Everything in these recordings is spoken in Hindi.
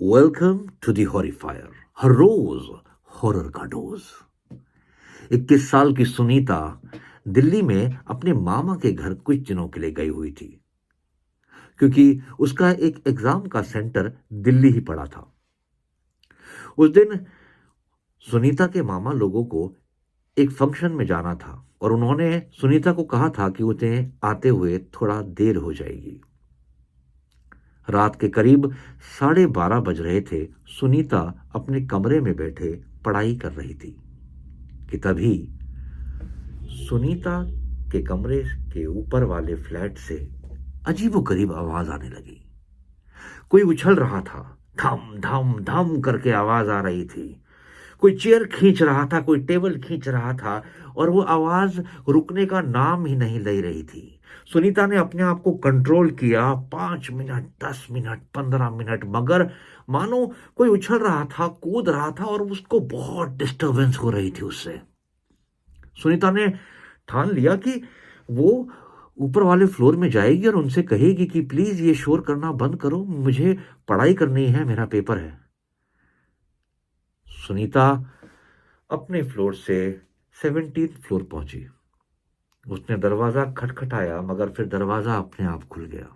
वेलकम टू दी हॉरिफायर, हर रोज हॉरर का डोज। 21 साल की सुनीता दिल्ली में अपने मामा के घर कुछ दिनों के लिए गई हुई थी, क्योंकि उसका एक एग्जाम का सेंटर दिल्ली ही पड़ा था। उस दिन सुनीता के मामा लोगों को एक फंक्शन में जाना था और उन्होंने सुनीता को कहा था कि उन्हें आते हुए थोड़ा देर हो जाएगी। रात के करीब 12:30 बज रहे थे। सुनीता अपने कमरे में बैठे पढ़ाई कर रही थी कि तभी सुनीता के कमरे के ऊपर वाले फ्लैट से अजीबोगरीब आवाज आने लगी। कोई उछल रहा था, धम धम धम करके आवाज आ रही थी। कोई चेयर खींच रहा था, कोई टेबल खींच रहा था, और वो आवाज रुकने का नाम ही नहीं ले रही थी। सुनीता ने अपने आप को कंट्रोल किया, 5 मिनट, 10 मिनट, 15 मिनट, मगर मानो कोई उछल रहा था, कूद रहा था और उसको बहुत डिस्टरबेंस हो रही थी उससे। सुनीता ने ठान लिया कि वो ऊपर वाले फ्लोर में जाएगी और उनसे कहेगी कि प्लीज ये शोर करना बंद करो, मुझे पढ़ाई करनी है, मेरा पेपर है। सुनीता अपने फ्लोर से 17th फ्लोर पहुंची। उसने दरवाजा खटखटाया, मगर फिर दरवाजा अपने आप खुल गया।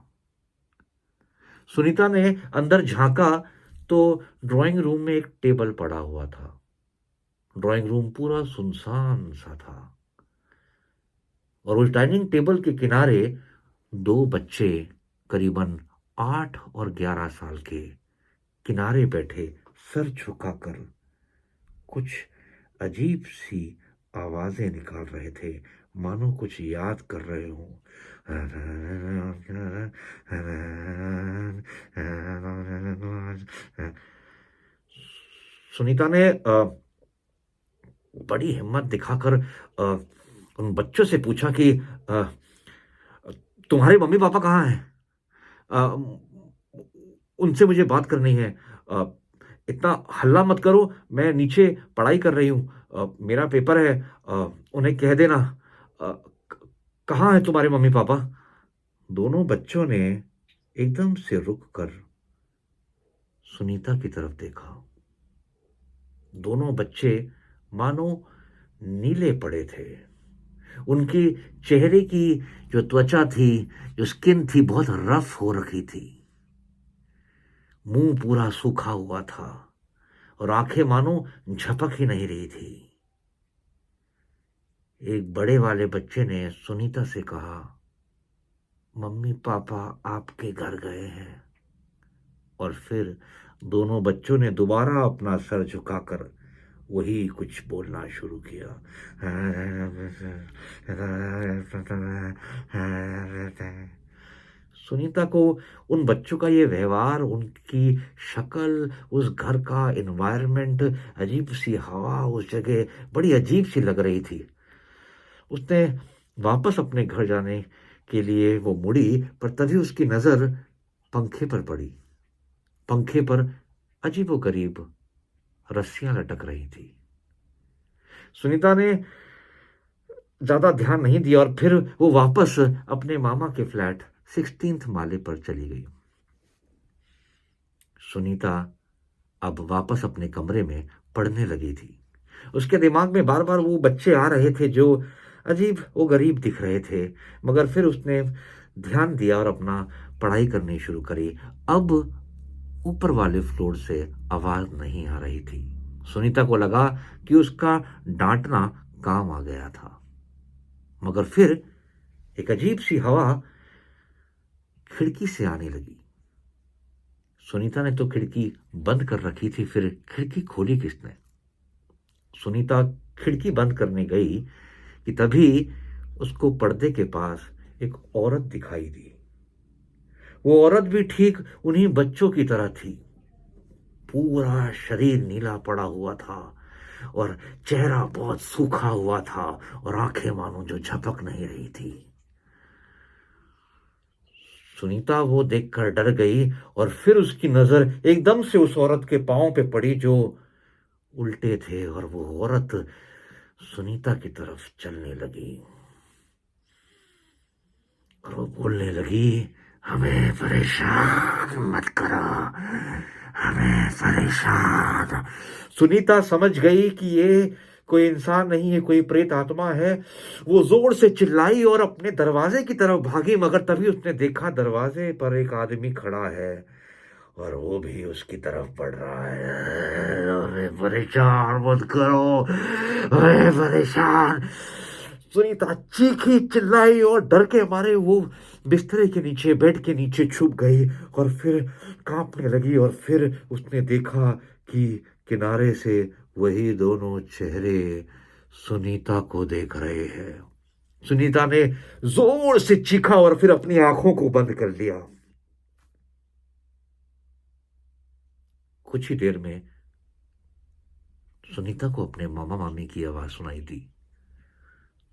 सुनीता ने अंदर झांका तो ड्राइंग रूम में एक टेबल पड़ा हुआ था। ड्राइंग रूम पूरा सुनसान सा था और उस डाइनिंग टेबल के किनारे दो बच्चे, करीबन 8 और 11 साल के, किनारे बैठे सर झुकाकर कुछ अजीब सी आवाजें निकाल रहे थे, मानो कुछ याद कर रहे हो। सुनीता ने बड़ी हिम्मत दिखाकर उन बच्चों से पूछा कि तुम्हारे मम्मी पापा कहाँ हैं? उनसे मुझे बात करनी है। अ, इतना हल्ला मत करो, मैं नीचे पढ़ाई कर रही हूँ, मेरा पेपर है। उन्हें कह देना। अ, कहाँ है तुम्हारे मम्मी पापा? दोनों बच्चों ने एकदम से रुक कर सुनीता की तरफ देखा। दोनों बच्चे मानो नीले पड़े थे। उनकी चेहरे की जो त्वचा थी, जो स्किन थी, बहुत रफ हो रखी थी। मुंह पूरा सूखा हुआ था और आंखें मानो झपक ही नहीं रही थी। एक बड़े वाले बच्चे ने सुनीता से कहा, मम्मी पापा आपके घर गए हैं। और फिर दोनों बच्चों ने दोबारा अपना सर झुकाकर वही कुछ बोलना शुरू किया। सुनीता को उन बच्चों का ये व्यवहार, उनकी शक्ल, उस घर का एनवायरनमेंट, अजीब सी हवा उस जगह बड़ी अजीब सी लग रही थी। उसने वापस अपने घर जाने के लिए वो मुड़ी, पर तभी उसकी नजर पंखे पर पड़ी। पंखे पर अजीबोगरीब रस्सियां लटक रही थी। सुनीता ने ज्यादा ध्यान नहीं दिया और फिर वो वापस अपने मामा के फ्लैट 16th माले पर चली गई। सुनीता अब वापस अपने कमरे में पढ़ने लगी थी। उसके दिमाग में बार बार वो बच्चे आ रहे थे जो अजीब वो गरीब दिख रहे थे, मगर फिर उसने ध्यान दिया और अपना पढ़ाई करनी शुरू करी। अब ऊपर वाले फ्लोर से आवाज नहीं आ रही थी। सुनीता को लगा कि उसका डांटना काम आ गया था, मगर फिर एक अजीब सी हवा खिड़की से आने लगी। सुनीता ने तो खिड़की बंद कर रखी थी, फिर खिड़की खोली किसने? सुनीता खिड़की बंद करने गई कि तभी उसको पर्दे के पास एक औरत दिखाई दी। वो औरत भी ठीक उन्हीं बच्चों की तरह थी। पूरा शरीर नीला पड़ा हुआ था और चेहरा बहुत सूखा हुआ था और आंखें मानो जो झपक नहीं रही थी। सुनीता वो देखकर डर गई और फिर उसकी नजर एकदम से उस औरत के पांव पे पड़ी जो उल्टे थे, और वो औरत सुनीता की तरफ चलने लगी और वो बोलने लगी, हमें परेशान मत करो, हमें परेशान। सुनीता समझ गई कि ये कोई इंसान नहीं है, कोई प्रेत आत्मा है। वो जोर से चिल्लाई और अपने दरवाजे की तरफ भागी, मगर तभी उसने देखा दरवाजे पर एक आदमी खड़ा है और वो भी उसकी तरफ बढ़ रहा है। अरे परेशान मत करो, अरे परेशान। सुनीता चीखी चिल्लाई और डर के मारे वो बिस्तरे के नीचे, बेड के नीचे छुप गई और फिर कांपने लगी। और फिर उसने देखा कि किनारे से वही दोनों चेहरे सुनीता को देख रहे हैं। सुनीता ने जोर से चीखा और फिर अपनी आंखों को बंद कर लिया। कुछ ही देर में सुनीता को अपने मामा मामी की आवाज सुनाई दी।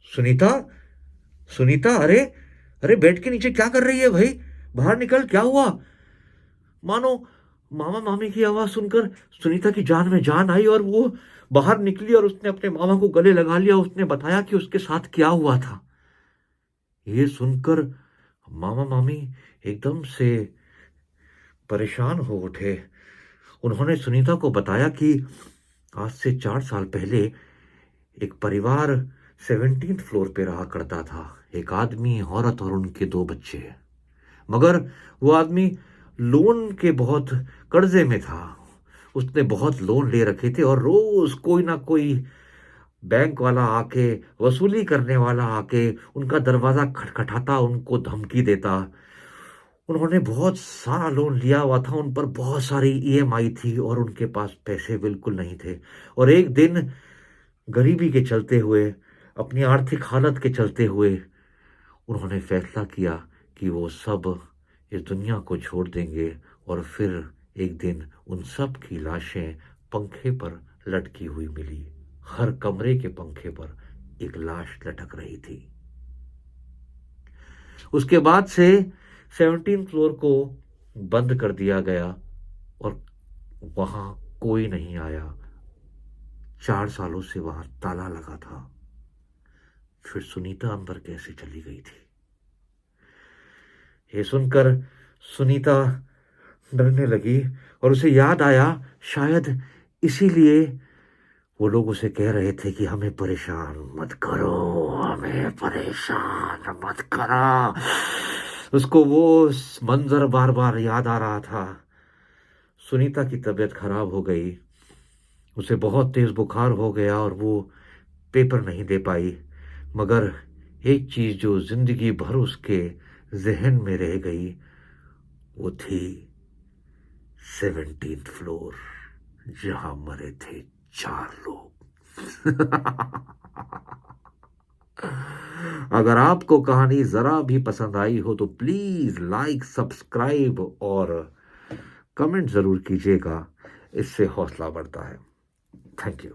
सुनीता, सुनीता, अरे अरे बेड के नीचे क्या कर रही है भाई? बाहर निकल, क्या हुआ? मानो मामा मामी की आवाज सुनकर सुनीता की जान में जान आई और वो बाहर निकली और उसने अपने मामा को गले लगा लिया। उसने बताया कि उसके साथ क्या हुआ था। ये सुनकर मामा मामी एकदम से परेशान हो उठे। उन्होंने सुनीता को बताया कि आज से 4 साल पहले एक परिवार 17th फ्लोर पे रहा करता था। एक आदमी, औरत और उनके 2 बच्चे। मगर वो आदमी लोन के बहुत कर्जे में था। उसने बहुत लोन ले रखे थे और रोज कोई ना कोई बैंक वाला आके, वसूली करने वाला आके उनका दरवाजा खटखटाता, उनको धमकी देता। उन्होंने बहुत सारा लोन लिया हुआ था, उन पर बहुत सारी ईएमआई थी और उनके पास पैसे बिल्कुल नहीं थे। और एक दिन गरीबी के चलते हुए, अपनी आर्थिक हालत के चलते हुए, उन्होंने फैसला किया कि वो सब इस दुनिया को छोड़ देंगे। और फिर एक दिन उन सब की लाशें पंखे पर लटकी हुई मिली। हर कमरे के पंखे पर एक लाश लटक रही थी। उसके बाद से 17 फ्लोर को बंद कर दिया गया और वहां कोई नहीं आया। 4 सालों से वहां ताला लगा था। फिर सुनीता अंदर कैसे चली गई थी? ये सुनकर सुनीता डरने लगी और उसे याद आया, शायद इसीलिए वो लोग उसे कह रहे थे कि हमें परेशान मत करो, हमें परेशान मत करो। उसको वो मंजर बार बार याद आ रहा था। सुनीता की तबीयत खराब हो गई। उसे बहुत तेज बुखार हो गया और वो पेपर नहीं दे पाई। मगर एक चीज जो जिंदगी भर उसके जहन में रह गई, वो थी 17th फ्लोर, जहां मरे थे 4 लोग। अगर आपको कहानी जरा भी पसंद आई हो तो प्लीज लाइक, सब्सक्राइब और कमेंट जरूर कीजिएगा। इससे हौसला बढ़ता है। Thank you.